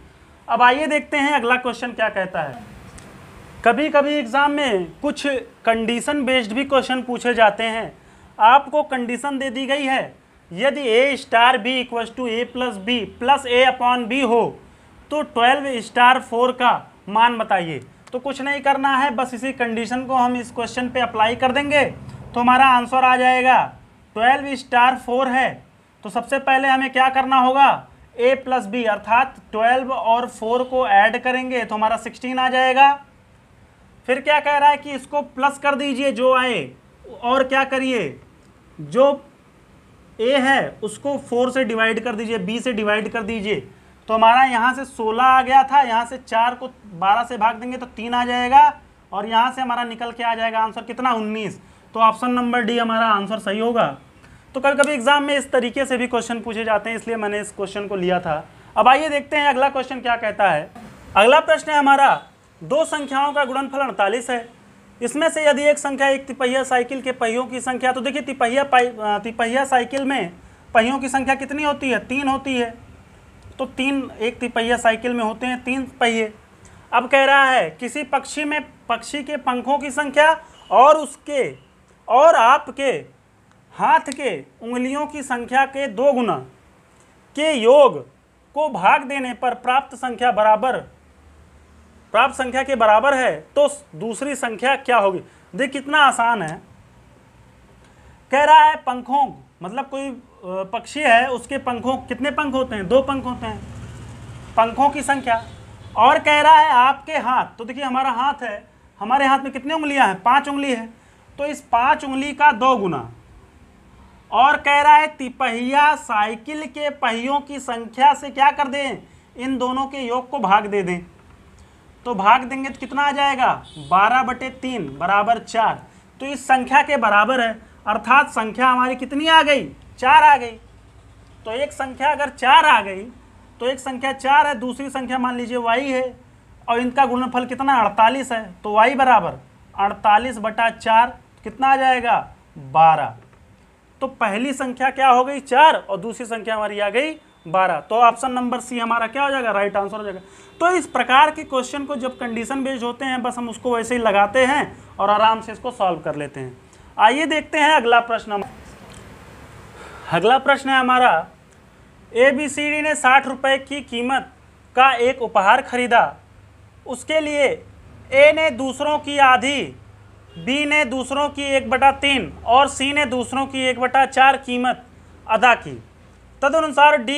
अब आइए देखते हैं अगला क्वेश्चन क्या कहता है। कभी कभी एग्जाम में कुछ कंडीशन बेस्ड भी क्वेश्चन पूछे जाते हैं। आपको कंडीशन दे दी गई है, यदि A star B equal to A plus B plus A/B हो तो 12 स्टार 4 का मान बताइए। तो कुछ नहीं करना है, बस इसी कंडीशन को हम इस क्वेश्चन पे अप्लाई कर देंगे तो हमारा आंसर आ जाएगा। 12 स्टार 4 है, तो सबसे पहले हमें क्या करना होगा, A प्लस B अर्थात 12 और 4 को ऐड करेंगे तो हमारा 16 आ जाएगा। फिर क्या कह रहा है कि इसको प्लस कर दीजिए जो आए, और क्या करिए, जो A है उसको 4 से डिवाइड कर दीजिए, B से डिवाइड कर दीजिए, तो हमारा यहाँ से 16 आ गया था, यहाँ से 4 को 12 से भाग देंगे तो 3 आ जाएगा, और यहाँ से हमारा निकल के आ जाएगा आंसर कितना 19। तो ऑप्शन नंबर डी हमारा आंसर सही होगा। तो कभी कभी एग्जाम में इस तरीके से भी क्वेश्चन पूछे जाते हैं, इसलिए मैंने इस क्वेश्चन को लिया था। अब आइए देखते हैं अगला क्वेश्चन क्या कहता है। अगला प्रश्न है हमारा, दो संख्याओं का गुणनफल 48 है, इसमें से यदि एक संख्या एक तिपहिया साइकिल के पहियों की संख्या, तो देखिए तिपहिया साइकिल में पहियों की संख्या कितनी होती है, 3 होती है, तो 3 एक तिपहिया साइकिल में होते हैं 3 पहिए। अब कह रहा है किसी पक्षी के पंखों की संख्या और उसके और आपके हाथ के उंगलियों की संख्या के 2 गुना के योग को भाग देने पर प्राप्त संख्या के बराबर है, तो दूसरी संख्या क्या होगी। देख कितना आसान है। कह रहा है पंखों, मतलब कोई पक्षी है, उसके पंखों, कितने पंख होते हैं, 2 पंख होते हैं, पंखों की संख्या। और कह रहा है आपके हाथ, तो देखिए हमारा हाथ है, हमारे हाथ में कितनी उंगलियां हैं, 5 उंगली है, तो इस 5 उंगली का 2 गुना। और कह रहा है तिपहिया साइकिल के पहियों की संख्या से क्या कर दें, इन दोनों के योग को भाग दे दें। तो भाग देंगे तो कितना आ जाएगा, 12/3 बराबर 4। तो इस संख्या के बराबर है, अर्थात संख्या हमारी कितनी आ गई, 4 आ गई। तो एक संख्या अगर 4 आ गई तो एक संख्या 4 है, दूसरी संख्या मान लीजिए y है, और इनका गुणनफल कितना 48 है, तो y बराबर 48/4 कितना आ जाएगा 12। तो पहली संख्या क्या हो गई 4 और दूसरी संख्या हमारी आ गई 12। तो ऑप्शन नंबर सी हमारा क्या हो जाएगा, राइट आंसर हो जाएगा। तो इस प्रकार के क्वेश्चन को जब कंडीशन बेस्ड होते हैं बस हम उसको वैसे ही लगाते हैं और आराम से इसको सॉल्व कर लेते हैं। आइए देखते हैं अगला प्रश्न। अगला प्रश्न है हमारा, ABCD ने 60 रुपये की कीमत का एक उपहार खरीदा। उसके लिए A ने दूसरों की आधी, B ने दूसरों की 1/3 और C ने दूसरों की 1/4 कीमत अदा की। तदनुसार D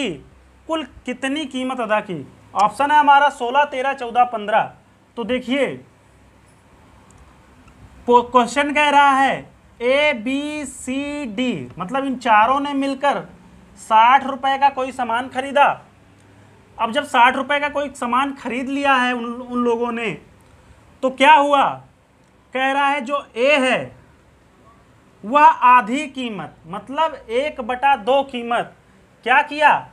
कुल कितनी कीमत अदा की। ऑप्शन है हमारा 16, 13, 14, 15। तो देखिए क्वेश्चन कह रहा है ABCD मतलब इन चारों ने मिलकर 60 रुपए का कोई सामान खरीदा। अब जब 60 रुपए का कोई सामान खरीद लिया है उन लोगों ने, तो क्या हुआ, कह रहा है जो A है वह आधी कीमत मतलब 1/2 कीमत क्या किया,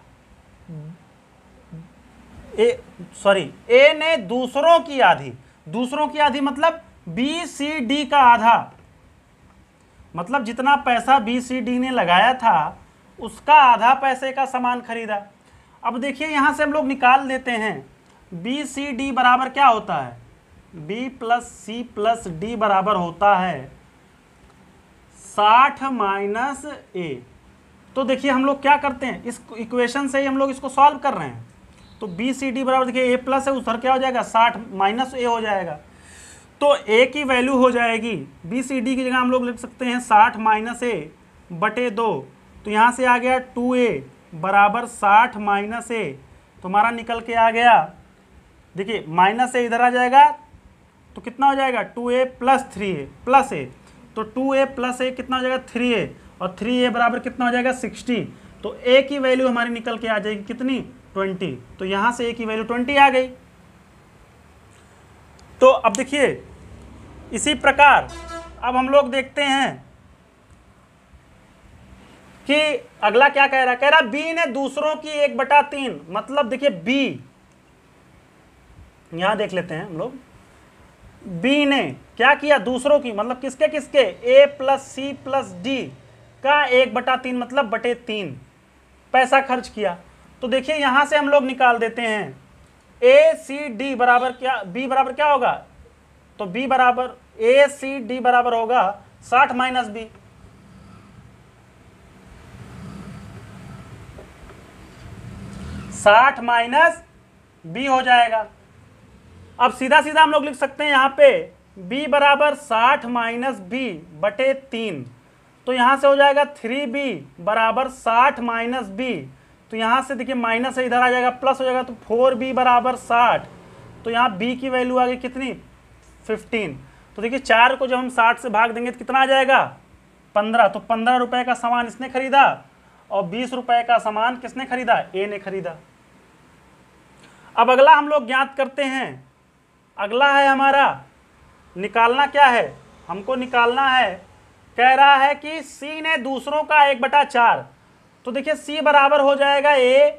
A ने दूसरों की आधी मतलब BCD का आधा, मतलब जितना पैसा BCD ने लगाया था उसका आधा पैसे का सामान खरीदा। अब देखिए यहां से हम लोग निकाल लेते हैं BCD बराबर क्या होता है, B + C + D बराबर होता है 60 माइनस A। तो देखिए हम लोग क्या करते हैं, इस इक्वेशन से ही हम लोग इसको सॉल्व कर रहे हैं। तो BCD बराबर देखिए A+ है, उधर क्या हो जाएगा 60 माइनस A हो जाएगा। तो A की वैल्यू हो जाएगी, BCD की जगह हम लोग लिख सकते हैं 60 माइनस A बटे 2। तो यहाँ से आ गया 2A बराबर 60 माइनस A। तो हमारा निकल के आ गया, देखिए माइनस A इधर आ जाएगा तो कितना हो जाएगा 2A + 3A प्लस A। तो 2A + A कितना हो जाएगा 3A और 3A बराबर कितना हो जाएगा 60। तो A की वैल्यू हमारी निकल के आ जाएगी कितनी 20। तो यहाँ से A की वैल्यू 20 आ गई। तो अब देखिए इसी प्रकार अब हम लोग देखते हैं कि अगला क्या कह रहा है, कह रहा B ने दूसरों की 1/3 मतलब देखिए B, यहां देख लेते हैं हम लोग, B ने क्या किया दूसरों की मतलब किसके किसके A + C + D का 1/3 मतलब बटे 3 पैसा खर्च किया। तो देखिए यहां से हम लोग निकाल देते हैं ACD बराबर क्या, B बराबर क्या होगा, तो B बराबर ACD बराबर होगा 60 माइनस B। B हो जाएगा। अब सीधा सीधा हम लोग लिख सकते हैं यहाँ पे B बराबर 60 माइनस B बटे 3। तो यहाँ से हो जाएगा 3B बराबर 60 माइनस B। तो यहाँ से देखिए माइनस इधर आ जाएगा प्लस हो जाएगा, तो 4B बराबर 60। तो यहाँ B की वैल्यू आ गई कितनी 15। तो देखिए 4 को जब हम 60 से भाग देंगे तो कितना आ जाएगा 15। तो 15 रुपए का सामान इसने खरीदा और 20 रुपए का सामान किसने खरीदा, A ने खरीदा। अब अगला हम लोग ज्ञात करते हैं, अगला है हमारा निकालना क्या है, हमको निकालना है, कह रहा है कि C ने दूसरों का 1/4। तो देखिए C बराबर हो जाएगा A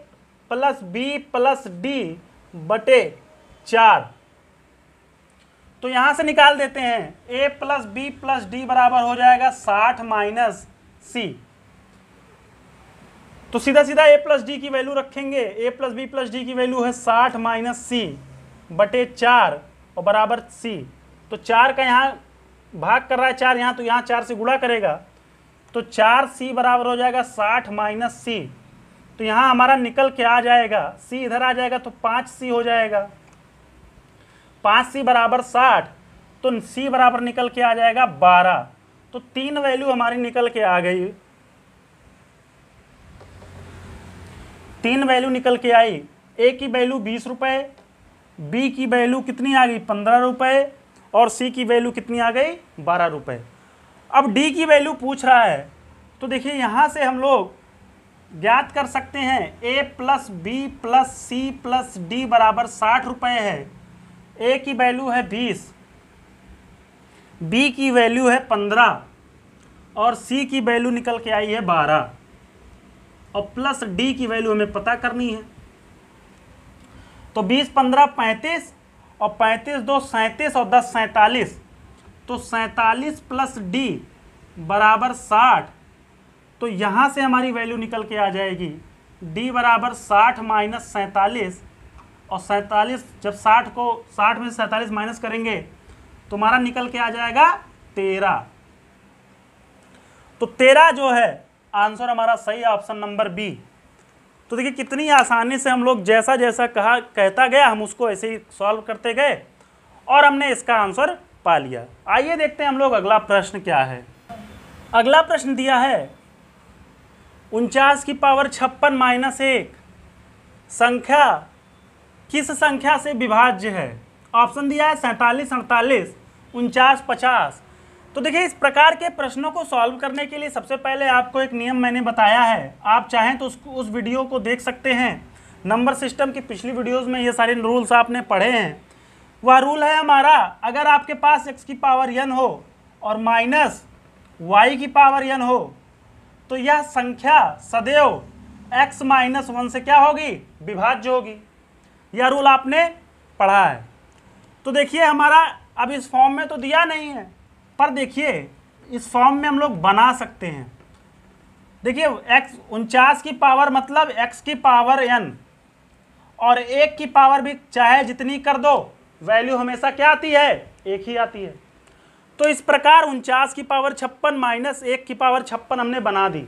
+ B + D बटे 4। तो यहां से निकाल देते हैं A + B + D बराबर हो जाएगा 60 माइनस C। तो सीधा सीधा A + D की वैल्यू रखेंगे, A + B + D की वैल्यू है 60 माइनस C बटे 4 और बराबर C। तो 4 का यहाँ भाग कर रहा है 4 यहाँ, तो यहाँ 4 से गुणा करेगा तो 4C बराबर हो जाएगा 60 माइनस C। तो यहाँ हमारा निकल के आ जाएगा C इधर आ जाएगा तो 5C हो जाएगा, 5C बराबर 60। तो C बराबर निकल के आ जाएगा 12। तो 3 वैल्यू हमारी निकल के आ गई, 3 वैल्यू निकल के आई। A की वैल्यू 20 रुपए, B की वैल्यू कितनी आ गई 15 रुपए और C की वैल्यू कितनी आ गई 12 रुपए। अब D की वैल्यू पूछ रहा है, तो देखिए यहाँ से हम लोग ज्ञात कर सकते हैं A + B + C + D बराबर 60 रुपए है। A की वैल्यू है 20, B की वैल्यू है 15 और C की वैल्यू निकल के आई है 12 और प्लस D की वैल्यू हमें पता करनी है। तो 20 15 35 और 35 2 37 और 10 47। तो 47 प्लस डी बराबर 60। तो यहाँ से हमारी वैल्यू निकल के आ जाएगी डी बराबर 60 माइनस 47, और 47 जब 60 में 47 माइनस करेंगे तो हमारा निकल के आ जाएगा 13। तो 13 जो है आंसर हमारा सही है, ऑप्शन नंबर बी। तो देखिए कितनी आसानी से हम लोग जैसा जैसा कहता गया हम उसको ऐसे ही सॉल्व करते गए और हमने इसका आंसर पा लिया। आइए देखते हैं हम लोग अगला प्रश्न क्या है। अगला प्रश्न दिया है 49 की पावर 56 माइनस 1 संख्या किस संख्या से विभाज्य है। ऑप्शन दिया है 47, 48, 49, 50। तो देखिए इस प्रकार के प्रश्नों को सॉल्व करने के लिए सबसे पहले आपको एक नियम मैंने बताया है, आप चाहें तो उस वीडियो को देख सकते हैं। नंबर सिस्टम की पिछली वीडियोस में ये सारे रूल्स आपने पढ़े हैं। वह रूल है हमारा, अगर आपके पास x की पावर n हो और माइनस y की पावर n हो तो यह संख्या सदैव x माइनस 1 से क्या होगी, विभाज्य होगी। यह रूल आपने पढ़ा है। तो देखिए हमारा अब इस फॉर्म में तो दिया नहीं है, पर देखिए इस फॉर्म में हम लोग बना सकते हैं। देखिए x 49 की पावर मतलब x की पावर n और 1 की पावर भी चाहे जितनी कर दो वैल्यू हमेशा क्या आती है, एक ही आती है। तो इस प्रकार 49 की पावर 56 माइनस 1 की पावर 56 हमने बना दी।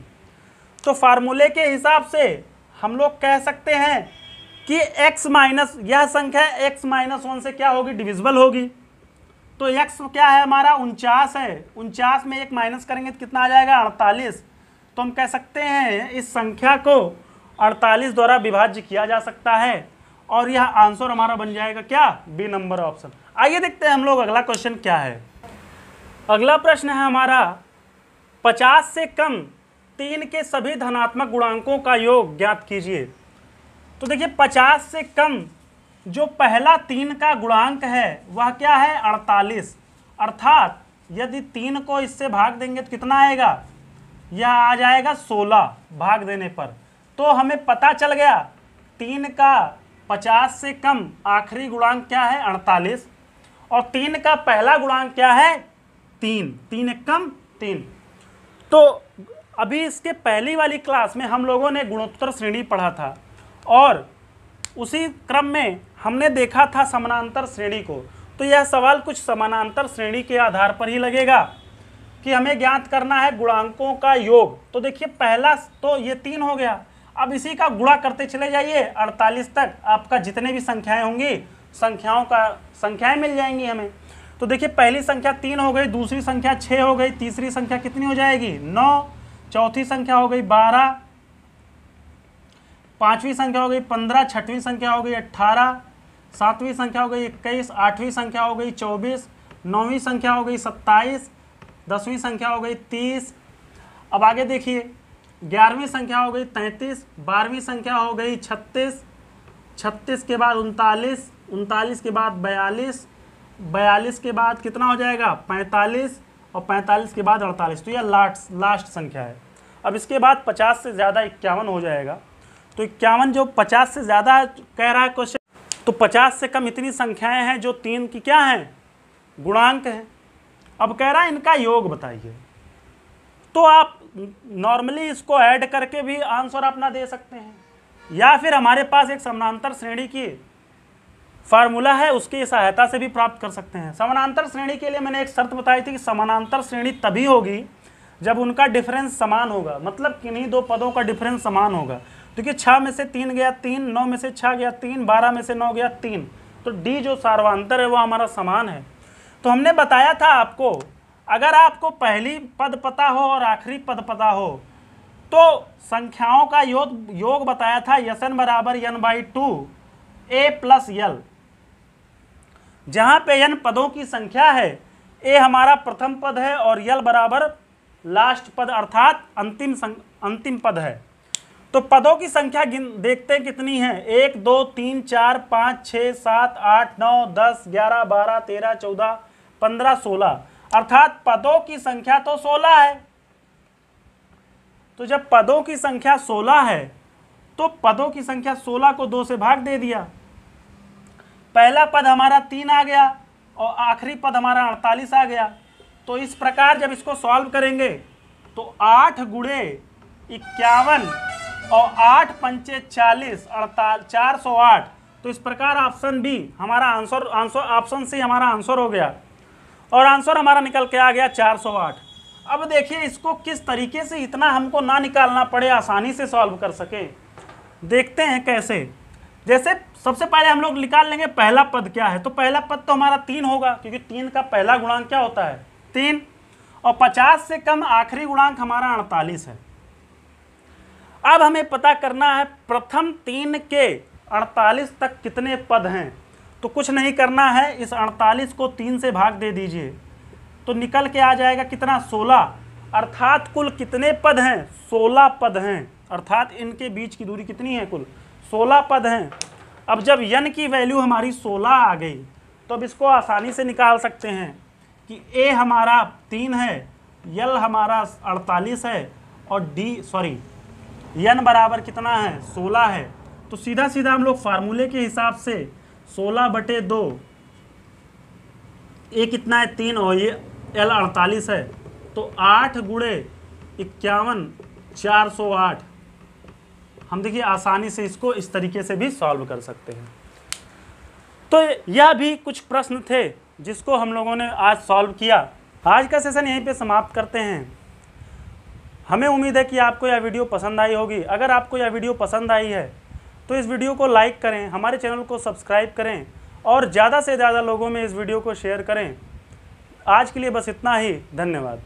तो फार्मूले के हिसाब से हम लोग कह सकते हैं कि x माइनस यह संख्या x माइनस 1 से क्या होगी, डिविजिबल होगी। तो x क्या है हमारा 49 है, 49 में 1 माइनस करेंगे तो कितना आ जाएगा, 48। तो हम कह सकते हैं इस संख्या को 48 द्वारा विभाज्य किया जा सकता है और यह आंसर हमारा बन जाएगा क्या, बी नंबर ऑप्शन। आइए देखते हैं हम लोग अगला क्वेश्चन क्या है। अगला प्रश्न है हमारा 50 से कम 3 के सभी धनात्मक गुणांकों का योग ज्ञात कीजिए। तो देखिए 50 से कम जो पहला 3 का गुणांक है वह क्या है, 48। अर्थात यदि 3 को इससे भाग देंगे तो कितना आएगा, यह आ जाएगा 16 भाग देने पर। तो हमें पता चल गया 3 का 50 से कम आखिरी गुणांक क्या है, 48, और 3 का पहला गुणांक क्या है, 3। 3 एक कम 3। तो अभी इसके पहली वाली क्लास में हम लोगों ने गुणोत्तर श्रेणी पढ़ा था और उसी क्रम में हमने देखा था समानांतर श्रेणी को। तो यह सवाल कुछ समानांतर श्रेणी के आधार पर ही लगेगा कि हमें ज्ञात करना है गुणांकों का योग। तो देखिए पहला तो ये 3 हो गया, अब इसी का गुणा करते चले जाइए 48 तक, आपका जितने भी संख्याएं होंगी संख्याएं मिल जाएंगी हमें। तो देखिए पहली संख्या 3 हो गई, दूसरी संख्या 6 हो गई, तीसरी संख्या कितनी हो जाएगी, 9, चौथी संख्या हो गई 12, पांचवी संख्या हो गई 15, छठवीं संख्या हो गई 18, सातवीं संख्या हो गई 21, आठवीं संख्या हो गई 24, नौवीं संख्या हो गई 27, 10वीं संख्या हो गई 30। अब आगे देखिए 11वीं संख्या हो गई 33, 12वीं संख्या हो गई 36, 36 के बाद 39, 39 के बाद 42, 42 के बाद कितना हो जाएगा 45, और 45 के बाद 48। तो यह लास्ट संख्या है। अब इसके बाद 50 से ज़्यादा 51 हो जाएगा। तो 51 जो 50 से ज़्यादा कह रहा है क्वेश्चन, तो 50 से कम इतनी संख्याएं हैं जो 3 की क्या हैं, गुणांक हैं। अब कह रहा है इनका योग बताइए। तो आप नॉर्मली इसको ऐड करके भी आंसर अपना दे सकते हैं, या फिर हमारे पास एक समानांतर श्रेणी की फार्मूला है उसकी सहायता से भी प्राप्त कर सकते हैं। समानांतर श्रेणी के लिए मैंने एक शर्त बताई थी कि समानांतर श्रेणी तभी होगी जब उनका डिफरेंस समान होगा, मतलब किन्हीं दो पदों का डिफरेंस समान होगा। क्योंकि 6 में से 3 गया 3, 9 में से 6 गया 3, 12 में से 9 गया 3, तो डी जो सार्वंतर है वो हमारा समान है। तो हमने बताया था आपको, अगर आपको पहली पद पता हो और आखिरी पद पता हो तो संख्याओं का योग बताया था Sn बराबर n/2 a प्लस यल। जहां पे n पदों की संख्या है, a हमारा प्रथम पद है और यल बराबर लास्ट पद अर्थात अंतिम पद है। तो पदों की संख्या देखते हैं कितनी है, 1 2 3 4 5 6 7 8 9 10 11 12 13 14 15 16, अर्थात पदों की संख्या तो 16 है। तो जब पदों की संख्या 16 है तो पदों की संख्या 16 को 2 से भाग दे दिया, पहला पद हमारा 3 आ गया और आखिरी पद हमारा 48 आ गया। तो इस प्रकार जब इसको सॉल्व करेंगे तो 8 गुणे 51 और 8 पंचे 40 408। तो इस प्रकार ऑप्शन बी हमारा आंसर ऑप्शन सी हमारा आंसर हो गया और आंसर हमारा निकल के आ गया 408। अब देखिए इसको किस तरीके से इतना हमको ना निकालना पड़े, आसानी से सॉल्व कर सके। देखते हैं कैसे। जैसे सबसे पहले हम लोग निकाल लेंगे पहला पद क्या है। तो पहला पद तो हमारा 3 होगा, क्योंकि 3 का पहला गुणांक क्या होता है 3, और 50 से कम आखिरी गुणांक हमारा 48 है। अब हमें पता करना है प्रथम 3 के 48 तक कितने पद हैं। तो कुछ नहीं करना है, इस 48 को 3 से भाग दे दीजिए तो निकल के आ जाएगा कितना 16। अर्थात कुल कितने पद हैं 16 पद हैं। अर्थात इनके बीच की दूरी कितनी है कुल 16 पद हैं। अब जब n की वैल्यू हमारी 16 आ गई तो अब इसको आसानी से निकाल सकते हैं कि a हमारा 3 है, l हमारा 48 है और n बराबर कितना है 16 है। तो सीधा सीधा हम लोग फार्मूले के हिसाब से 16/2, a कितना है 3 और ये l 48 है, तो 8 गुणे 51 408। हम देखिए आसानी से इसको इस तरीके से भी सॉल्व कर सकते हैं। तो यह भी कुछ प्रश्न थे जिसको हम लोगों ने आज सॉल्व किया। आज का सेशन यहीं पे समाप्त करते हैं। हमें उम्मीद है कि आपको यह वीडियो पसंद आई होगी। अगर आपको यह वीडियो पसंद आई है तो इस वीडियो को लाइक करें, हमारे चैनल को सब्सक्राइब करें और ज़्यादा से ज़्यादा लोगों में इस वीडियो को शेयर करें। आज के लिए बस इतना ही। धन्यवाद।